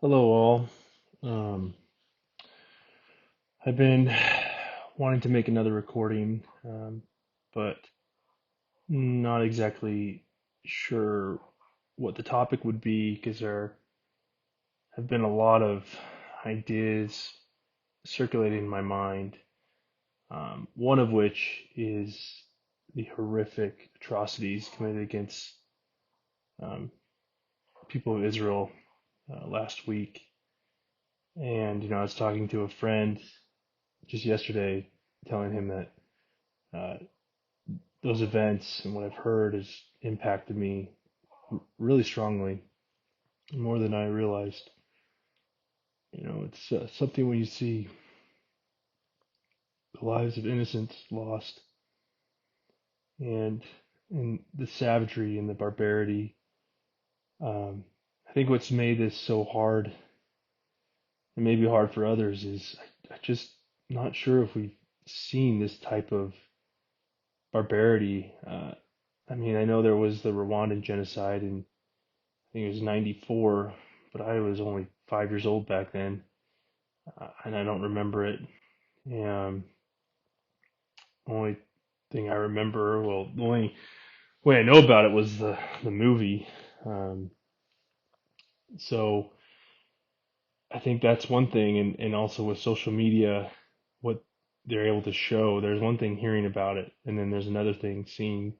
Hello, all. Um, I've been wanting to make another recording, but not exactly sure what the topic would be because there have been a lot of ideas circulating in my mind. One of which is the horrific atrocities committed against um, people of Israel last week. And, I was talking to a friend just yesterday, telling him that uh, those events and what I've heard has impacted me really strongly, more than I realized. It's something when you see the lives of innocents lost and the savagery and the barbarity. I think what's made this so hard and maybe hard for others is I just not sure if we've seen this type of barbarity. I mean, I know there was the Rwandan genocide in I think it was 94, but I was only 5 years old back then, and I don't remember it. Um, only thing I remember, well, the only way I know about it was the movie. Um, so I think that's one thing, and also with social media, what they're able to show. There's one thing hearing about it, and then there's another thing seeing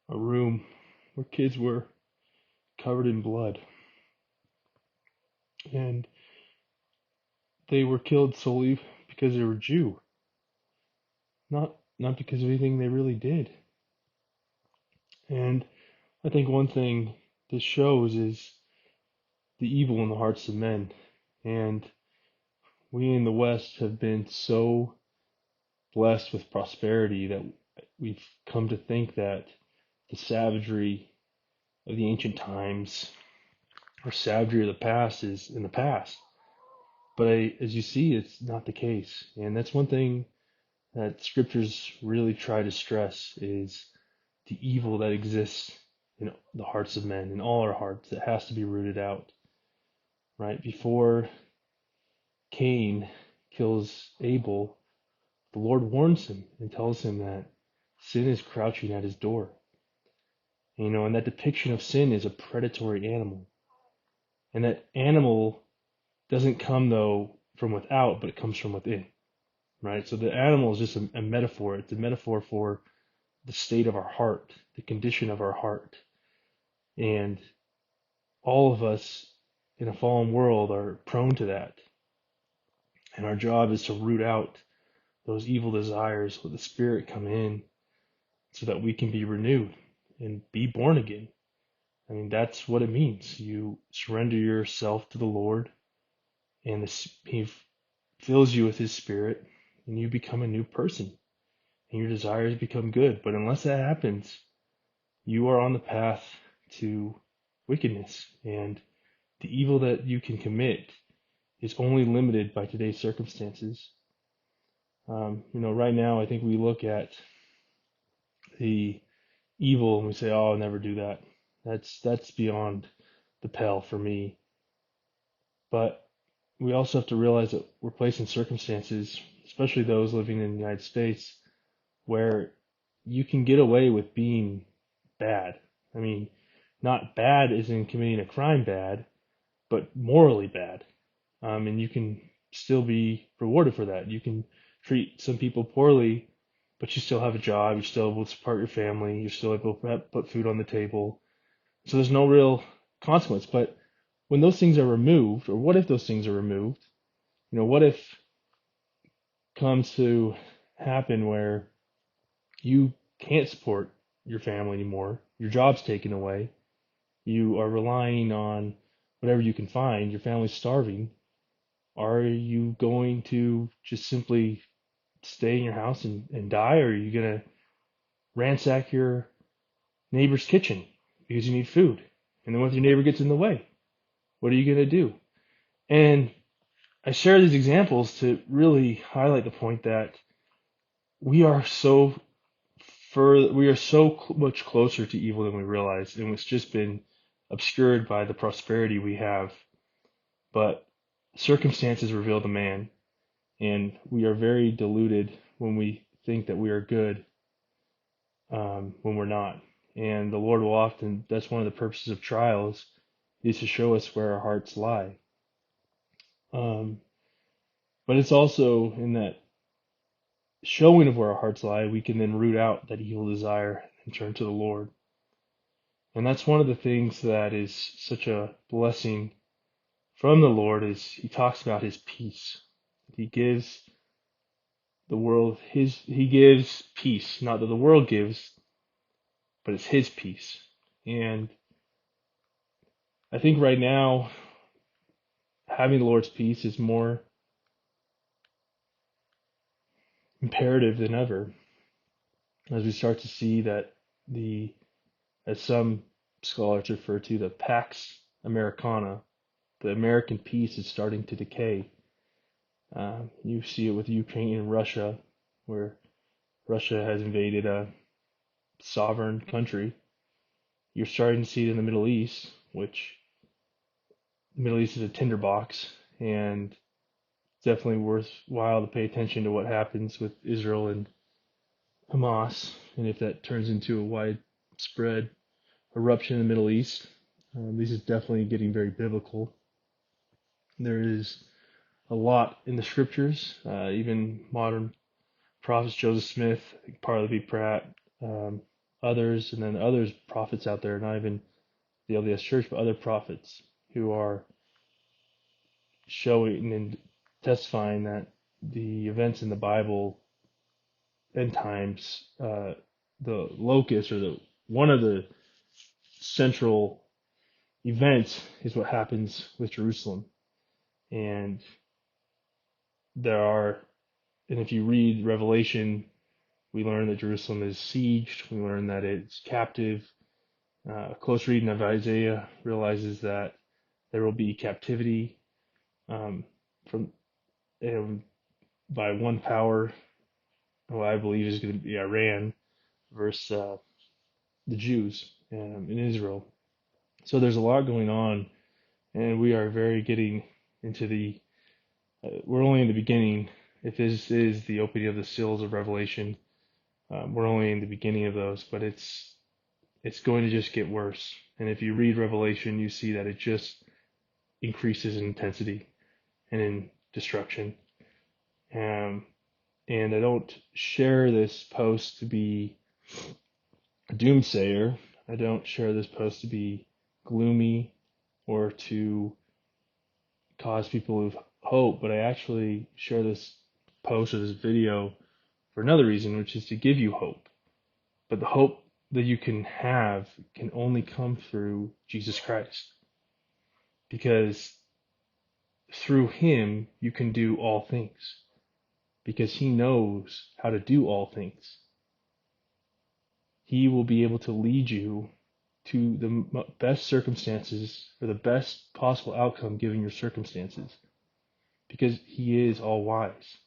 a room where kids were covered in blood, and they were killed solely because they were Jew, not because of anything they really did. And I think one thing this shows is the evil in the hearts of men. And we in the West have been so blessed with prosperity that we've come to think that the savagery of the ancient times or savagery of the past is in the past. But as you see, it's not the case. And that's one thing that scriptures really try to stress is the evil that exists in the hearts of men, in all our hearts, that has to be rooted out, right? Before Cain kills Abel, the Lord warns him and tells him that sin is crouching at his door. And that depiction of sin is a predatory animal. And that animal doesn't come, though, from without, but it comes from within, right? So the animal is just a metaphor. It's a metaphor for the state of our heart, the condition of our heart. And all of us in a fallen world are prone to that. And our job is to root out those evil desires, let the Spirit come in so that we can be renewed and be born again. I mean, that's what it means. You surrender yourself to the Lord, and He fills you with His Spirit, and you become a new person, and your desires become good. But unless that happens, you are on the path to wickedness, and the evil that you can commit is only limited by today's circumstances. Right now, I think we look at the evil and we say, "Oh, I'll never do that." That's beyond the pale for me. But we also have to realize that we're placed in circumstances, especially those living in the United States, where you can get away with being bad. I mean, not bad as in committing a crime bad, but morally bad. And you can still be rewarded for that. You can treat some people poorly, but you still have a job. You're still able to support your family. You're still able to put food on the table. So there's no real consequence. But when those things are removed, or what if those things are removed? What if comes to happen where you can't support your family anymore, your job's taken away, you are relying on whatever you can find, your family's starving. Are you going to just simply stay in your house and die, or are you going to ransack your neighbor's kitchen because you need food? And then what if your neighbor gets in the way? What are you going to do? And I share these examples to really highlight the point that we are so much closer to evil than we realize, and it's just been obscured by the prosperity we have. But circumstances reveal the man, and we are very deluded when we think that we are good when we're not. And the Lord will often, that's one of the purposes of trials, is to show us where our hearts lie. Um, but it's also in that showing of where our hearts lie, we can then root out that evil desire and turn to the Lord. And that's one of the things that is such a blessing from the Lord is he talks about his peace. He gives the world he gives peace, not that the world gives, but it's his peace. And I think right now having the Lord's peace is more imperative than ever as we start to see that as some scholars refer to, the Pax Americana, the American peace is starting to decay. You see it with Ukraine and Russia, where Russia has invaded a sovereign country. You're starting to see it in the Middle East, which the Middle East is a tinderbox, and it's definitely worthwhile to pay attention to what happens with Israel and Hamas, and if that turns into a widespread eruption in the Middle East. This is definitely getting very biblical. There is a lot in the scriptures, even modern prophets, Joseph Smith, Parley B. Pratt, others, and then others prophets out there, not even the LDS Church, but other prophets who are showing and testifying that the events in the Bible, end times, the locus or the one of the central events is what happens with Jerusalem. And and if you read Revelation, we learn that Jerusalem is sieged. We learn that it's captive. A close reading of Isaiah realizes that there will be captivity from by one power, who I believe is going to be Iran, versus the Jews in Israel. So there's a lot going on, and we are very getting into we're only in the beginning. If this is the opening of the seals of Revelation, we're only in the beginning of those, but it's going to just get worse. And if you read Revelation, you see that it just increases in intensity and in destruction. And I don't share this post to be a doomsayer. I don't share this post to be gloomy or to cause people to hope, but I actually share this post or this video for another reason, which is to give you hope. But the hope that you can have can only come through Jesus Christ. Because through him, you can do all things. Because he knows how to do all things. He will be able to lead you to the best circumstances or the best possible outcome given your circumstances. Because he is all wise.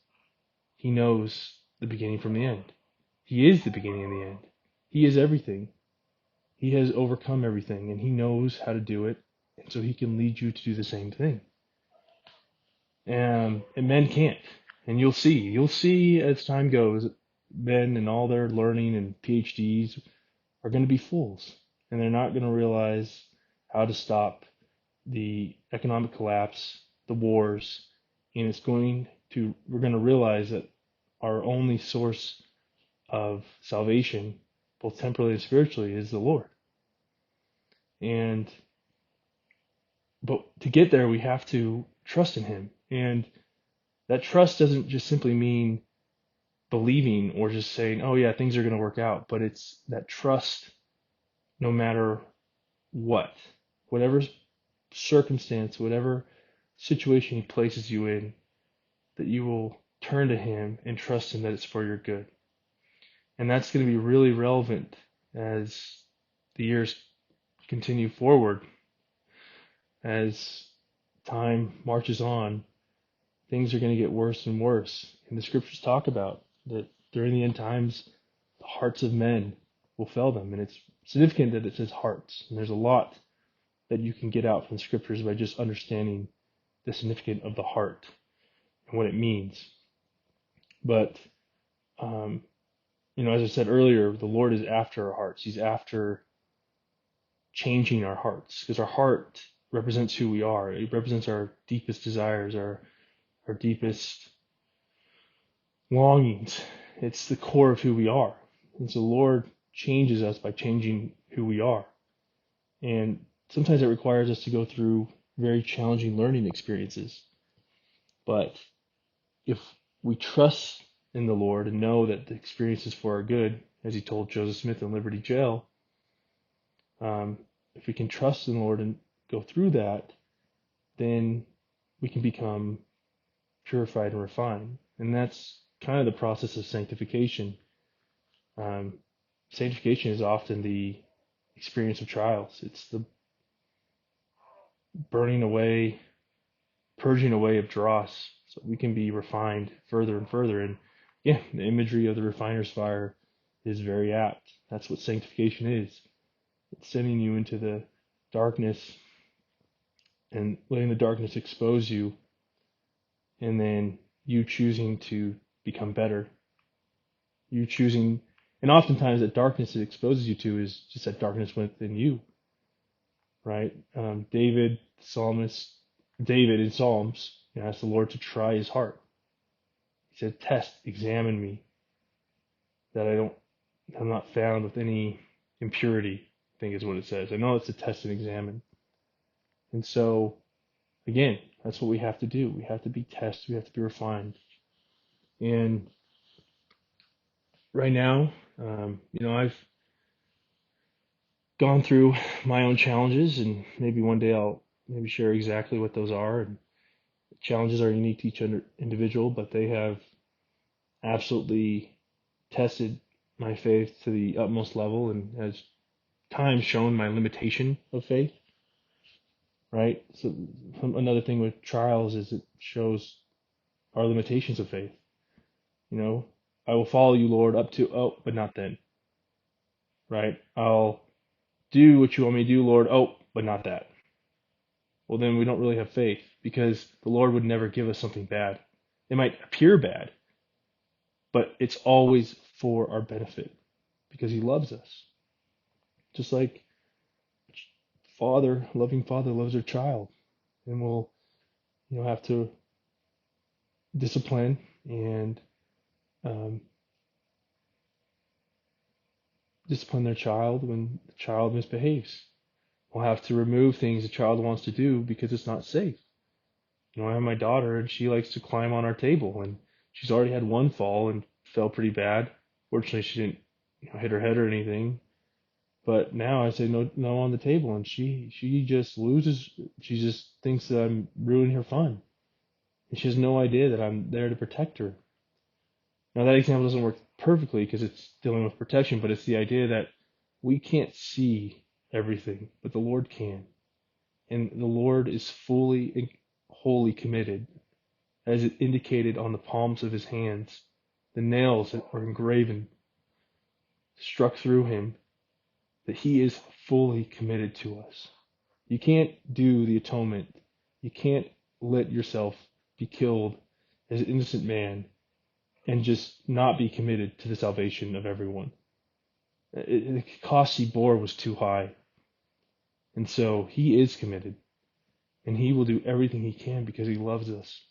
He knows the beginning from the end. He is the beginning and the end. He is everything. He has overcome everything, and he knows how to do it, and so he can lead you to do the same thing. And men can't. And you'll see as time goes, men and all their learning and PhDs are going to be fools, and they're not going to realize how to stop the economic collapse, the wars, and we're going to realize that our only source of salvation, both temporally and spiritually, is the Lord. But to get there, we have to trust in him. And that trust doesn't just simply mean believing or just saying, oh yeah, things are going to work out. But it's that trust no matter what, whatever circumstance, whatever situation he places you in, that you will turn to him and trust him that it's for your good. And that's going to be really relevant as the years continue forward. As time marches on, things are going to get worse and worse. And the scriptures talk about that during the end times, the hearts of men will fail them. And it's significant that it says hearts. And there's a lot that you can get out from the scriptures by just understanding the significance of the heart and what it means. But, as I said earlier, the Lord is after our hearts. He's after changing our hearts, because our heart represents who we are. It represents our deepest desires, our deepest longings. It's the core of who we are. And so the Lord changes us by changing who we are. And sometimes it requires us to go through very challenging learning experiences. But if we trust in the Lord and know that the experience is for our good, as he told Joseph Smith in Liberty Jail, if we can trust in the Lord and go through that, then we can become purified and refined. And that's kind of the process of sanctification. Sanctification is often the experience of trials. It's the burning away, purging away of dross, so we can be refined further and further. And yeah, the imagery of the refiner's fire is very apt. That's what sanctification is. It's sending you into the darkness and letting the darkness expose you, and then you choosing to become better. You choosing, and oftentimes that darkness it exposes you to is just that darkness within you, right? David in Psalms, asked the Lord to try his heart. He said, "Test, examine me, that I'm not found with any impurity," I think is what it says. I know it's to test and examine. And so, again, that's what we have to do. We have to be tested. We have to be refined. And right now, I've gone through my own challenges, and maybe one day I'll maybe share exactly what those are. And challenges are unique to each individual, but they have absolutely tested my faith to the utmost level, and has times shown my limitation of faith. Right? So another thing with trials is it shows our limitations of faith. I will follow you, Lord, up to, but not then. Right? I'll do what you want me to do, Lord, but not that. Well, then we don't really have faith, because the Lord would never give us something bad. It might appear bad, but it's always for our benefit, because he loves us. Just like loving father loves their child, and will, have to discipline and discipline their child when the child misbehaves. We'll have to remove things the child wants to do because it's not safe. I have my daughter, and she likes to climb on our table, and she's already had one fall and fell pretty bad. Fortunately, she didn't hit her head or anything. But now I say no, no on the table, and she just loses. She just thinks that I'm ruining her fun, and she has no idea that I'm there to protect her. Now that example doesn't work perfectly because it's dealing with protection, but it's the idea that we can't see everything, but the Lord can, and the Lord is fully and wholly committed, as it indicated on the palms of his hands. The nails that were engraven struck through him, that he is fully committed to us. You can't do the atonement. You can't let yourself be killed as an innocent man and just not be committed to the salvation of everyone. The cost he bore was too high. And so he is committed, and he will do everything he can because he loves us.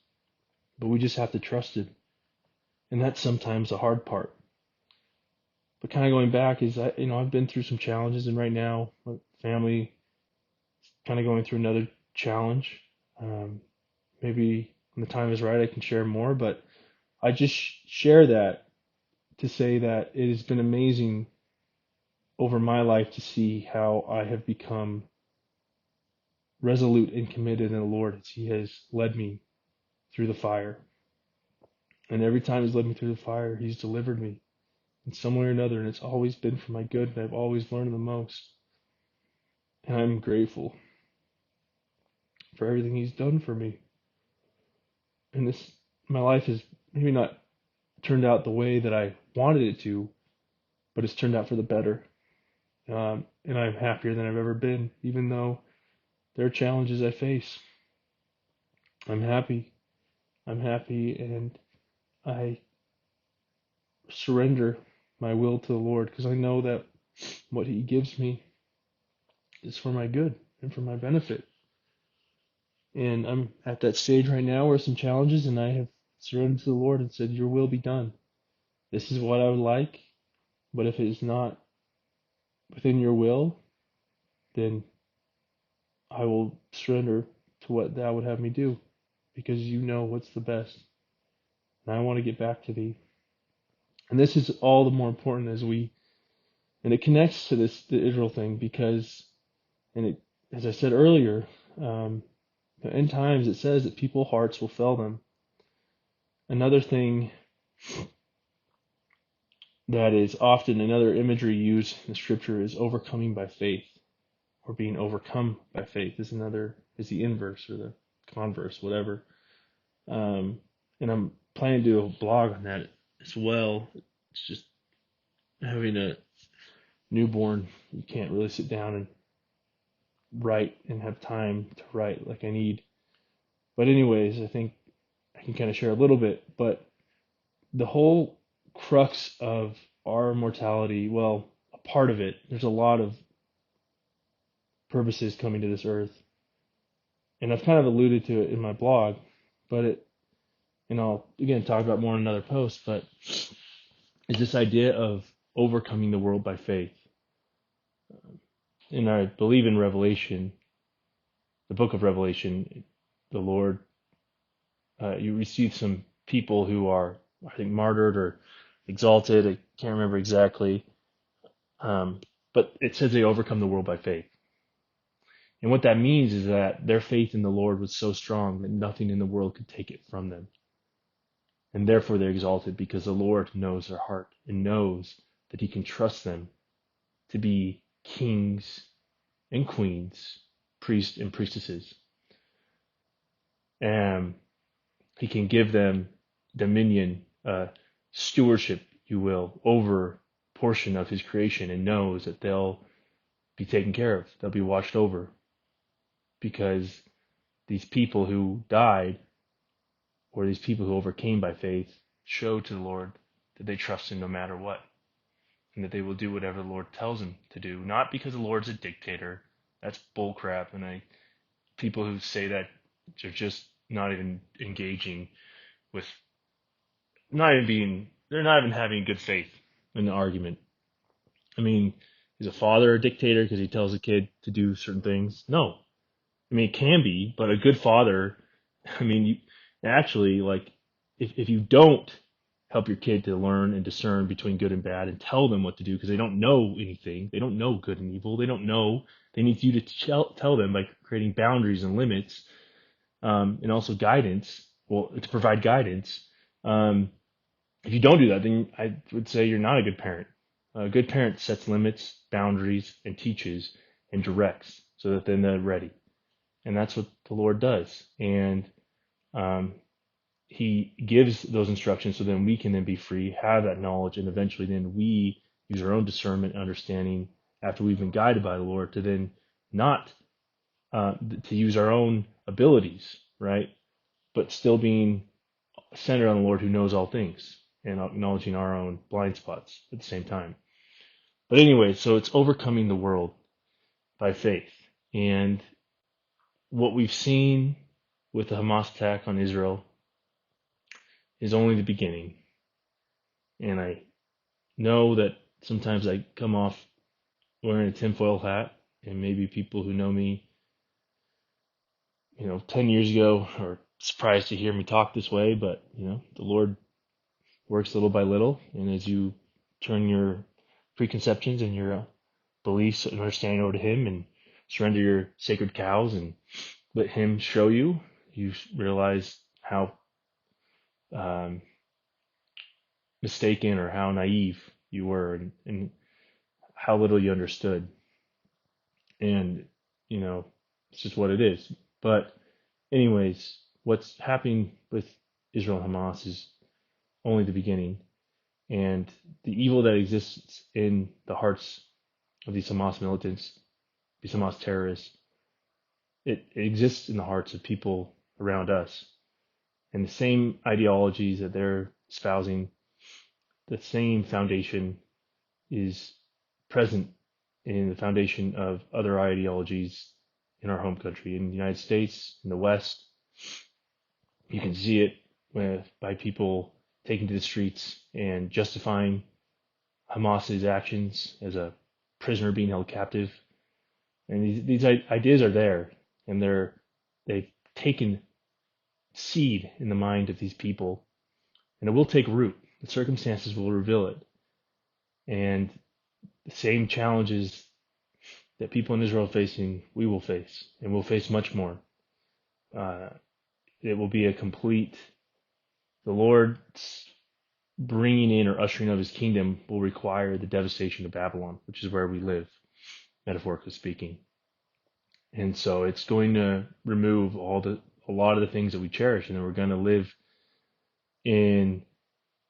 But we just have to trust him. And that's sometimes the hard part. But kind of going back is, I've been through some challenges, and right now my family is kind of going through another challenge. Maybe when the time is right, I can share more, but I just share that to say that it has been amazing over my life to see how I have become resolute and committed in the Lord as he has led me through the fire. And every time he's led me through the fire, he's delivered me in some way or another, and it's always been for my good, and I've always learned the most. And I'm grateful for everything he's done for me. And my life has maybe not turned out the way that I wanted it to, but it's turned out for the better. And I'm happier than I've ever been, even though there are challenges I face. I'm happy. I'm happy, and I surrender my will to the Lord because I know that what He gives me is for my good and for my benefit. And I'm at that stage right now where some challenges, and I have surrendered to the Lord and said, Your will be done. This is what I would like, but if it is not within your will, then I will surrender to what thou would have me do, because you know what's the best. And I want to get back to thee. And this is all the more important and it connects to the Israel thing, because, as I said earlier, in times it says that people's hearts will fail them. Another thing that is often another imagery used in scripture is overcoming by faith, or being overcome by faith is the inverse or the converse, whatever. And I'm planning to do a blog on that as well. It's just having a newborn, you can't really sit down and write and have time to write like I need. But anyways, I think I can kind of share a little bit. But the whole crux of our mortality, well, a part of it, there's a lot of purposes coming to this earth. And I've kind of alluded to it in my blog, and I'll again talk about more in another post, but is this idea of overcoming the world by faith. And I believe in Revelation, the book of Revelation, the Lord, you receive some people who are, I think, martyred or exalted. I can't remember exactly. But it says they overcome the world by faith. And what that means is that their faith in the Lord was so strong that nothing in the world could take it from them. And therefore they're exalted because the Lord knows their heart and knows that He can trust them to be kings and queens, priests and priestesses. And He can give them dominion, stewardship, you will, over a portion of His creation, and knows that they'll be taken care of. They'll be watched over, because these people who died, or these people who overcame by faith, show to the Lord that they trust Him no matter what, and that they will do whatever the Lord tells them to do. Not because the Lord's a dictator. That's bullcrap. And people who say that are just not even engaging with, they're not even having good faith in the argument. I mean, is a father a dictator because he tells a kid to do certain things? No. I mean, it can be, but a good father, I mean, actually, like, if you don't help your kid to learn and discern between good and bad and tell them what to do, because they don't know anything, they don't know good and evil, they don't know, they need you to tell them by creating boundaries and limits, and also guidance, to provide guidance. If you don't do that, then I would say you're not a good parent. A good parent sets limits, boundaries, and teaches and directs so that then they're ready. And that's what the Lord does. And He gives those instructions so then we can then be free, have that knowledge, and eventually then we use our own discernment and understanding after we've been guided by the Lord to then not to use our own abilities, right? But still being centered on the Lord who knows all things, and acknowledging our own blind spots at the same time. But anyway, so it's overcoming the world by faith. And what we've seen with the Hamas attack on Israel is only the beginning. And I know that sometimes I come off wearing a tinfoil hat, and maybe people who know me, 10 years ago are surprised to hear me talk this way, but, the Lord works little by little. And as you turn your preconceptions and your beliefs and understanding over to Him and surrender your sacred cows and let Him show you, you realize how mistaken or how naive you were, and how little you understood. And, it's just what it is. But anyways, what's happening with Israel and Hamas is only the beginning. And the evil that exists in the hearts of these Hamas militants, these Hamas terrorists, it exists in the hearts of people around us. And the same ideologies that they're espousing, the same foundation is present in the foundation of other ideologies in our home country, in the United States, in the West. You can see it by people taking to the streets and justifying Hamas's actions as a prisoner being held captive. And these ideas are there, and they've taken seed in the mind of these people, and it will take root. The circumstances will reveal it. And the same challenges that people in Israel are facing, we will face, and we'll face much more. It will be the Lord's bringing in or ushering of his kingdom will require the devastation of Babylon, which is where we live, metaphorically speaking. And so it's going to remove a lot of the things that we cherish, and then we're going to live in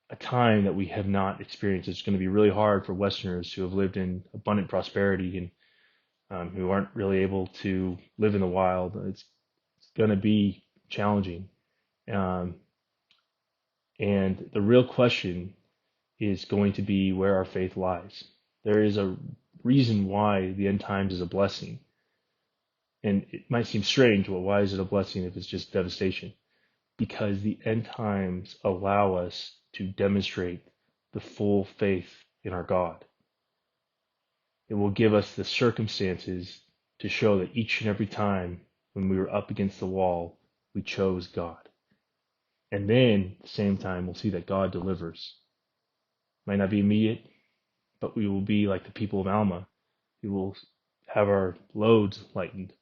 a time that we have not experienced. It's going to be really hard for Westerners who have lived in abundant prosperity and who aren't really able to live in the wild. It's going to be challenging. And the real question is going to be where our faith lies. There is a reason why the end times is a blessing. And it might seem strange, well, why is it a blessing if it's just devastation? Because the end times allow us to demonstrate the full faith in our God. It will give us the circumstances to show that each and every time when we were up against the wall, we chose God. And then at the same time, we'll see that God delivers. Might not be immediate, but we will be like the people of Alma. We will have our loads lightened.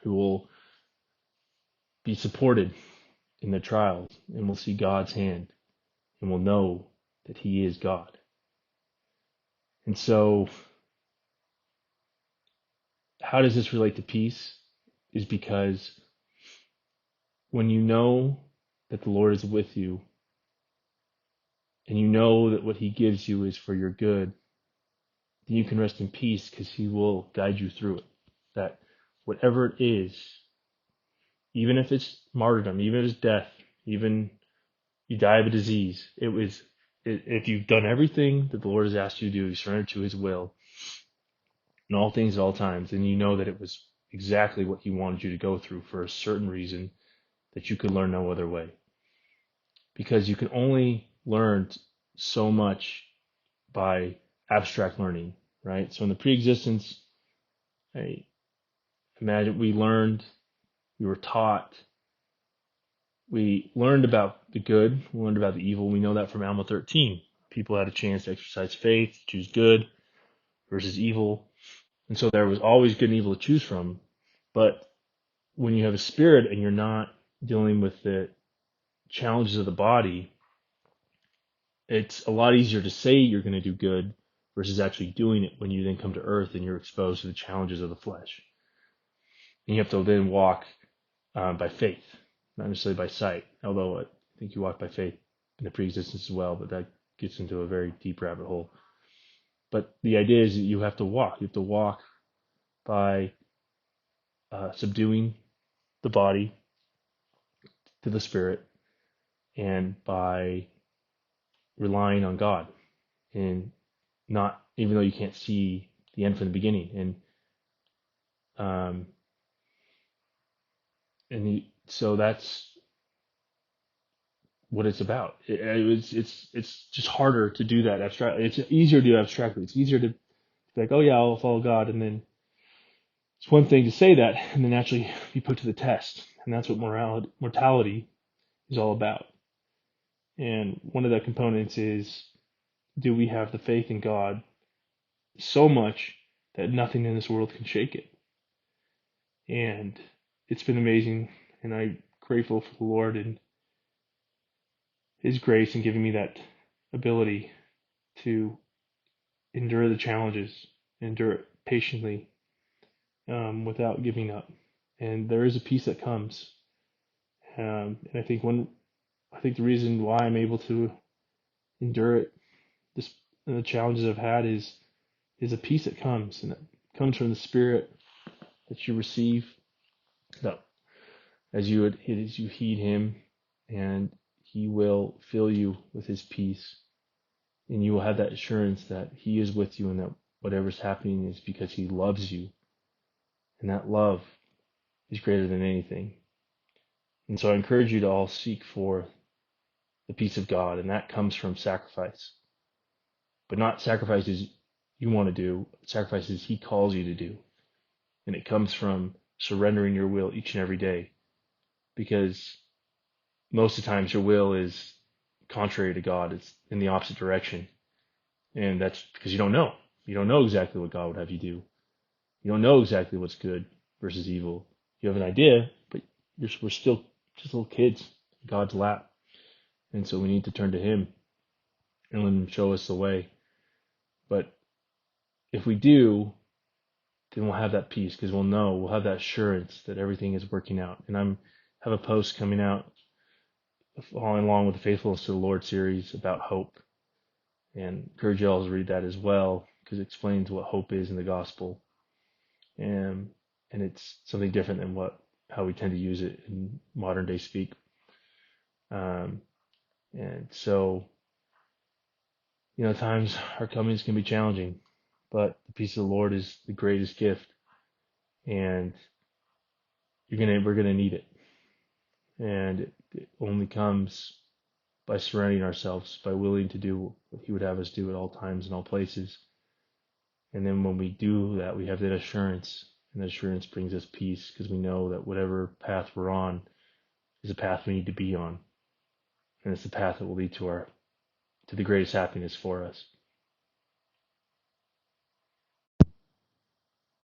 We will be supported in their trials, and we'll see God's hand, and we'll know that he is God. And so, how does this relate to peace? Is because when you know that the Lord is with you, and you know that what he gives you is for your good, then you can rest in peace because he will guide you through it. That whatever it is, even if it's martyrdom, even if it's death, even you die of a disease, if you've done everything that the Lord has asked you to do, you surrender to his will in all things at all times, then you know that it was exactly what he wanted you to go through for a certain reason that you could learn no other way. Because you can only learn so much by abstract learning, right? So in the pre-existence, I imagine we were taught, we learned about the good, we learned about the evil. We know that from Alma 13. People had a chance to exercise faith, choose good versus evil. And so there was always good and evil to choose from. But when you have a spirit and you're not dealing with the challenges of the body, it's a lot easier to say you're going to do good versus actually doing it when you then come to earth and you're exposed to the challenges of the flesh. And you have to then walk by faith, not necessarily by sight, although I think you walk by faith in the pre-existence as well, but that gets into a very deep rabbit hole. But the idea is that you have to walk. You have to walk by subduing the body to the spirit and by relying on God and not, even though you can't see the end from the beginning. So that's what it's about. It's just harder to do that abstractly. It's easier to do abstractly. It's easier to be like, oh yeah, I'll follow God, and then it's one thing to say that and then actually be put to the test. And that's what mortality is all about. And one of the components is, do we have the faith in God so much that nothing in this world can shake it? And it's been amazing, and I'm grateful for the Lord and his grace in giving me that ability to endure the challenges, endure it patiently, without giving up. And there is a peace that comes. And I think the reason why I'm able to endure it, the challenges I've had, is a peace that comes, and it comes from the Spirit that you receive that as you heed him, and he will fill you with his peace, and you will have that assurance that he is with you and that whatever's happening is because he loves you, and that love is greater than anything. And so I encourage you to all seek for the peace of God, and that comes from sacrifice, but not sacrifices you want to do, sacrifices he calls you to do. And it comes from surrendering your will each and every day, because most of the times your will is contrary to God. It's in the opposite direction. And that's because you don't know. You don't know exactly what God would have you do. You don't know exactly what's good versus evil. You have an idea, but we're still just little kids in God's lap. And so we need to turn to him and let him show us the way. But if we do, then we'll have that peace, because we'll have that assurance that everything is working out. And have a post coming out following along with the Faithfulness to the Lord series about hope. And encourage you all to read that as well, because it explains what hope is in the gospel. And it's something different than how we tend to use it in modern day speak. And so, times our comings can be challenging, but the peace of the Lord is the greatest gift, and we're gonna need it. And it only comes by surrounding ourselves, by willing to do what he would have us do at all times and all places. And then when we do that, we have that assurance, and that assurance brings us peace, because we know that whatever path we're on is a path we need to be on, and it's the path that will lead to the greatest happiness for us.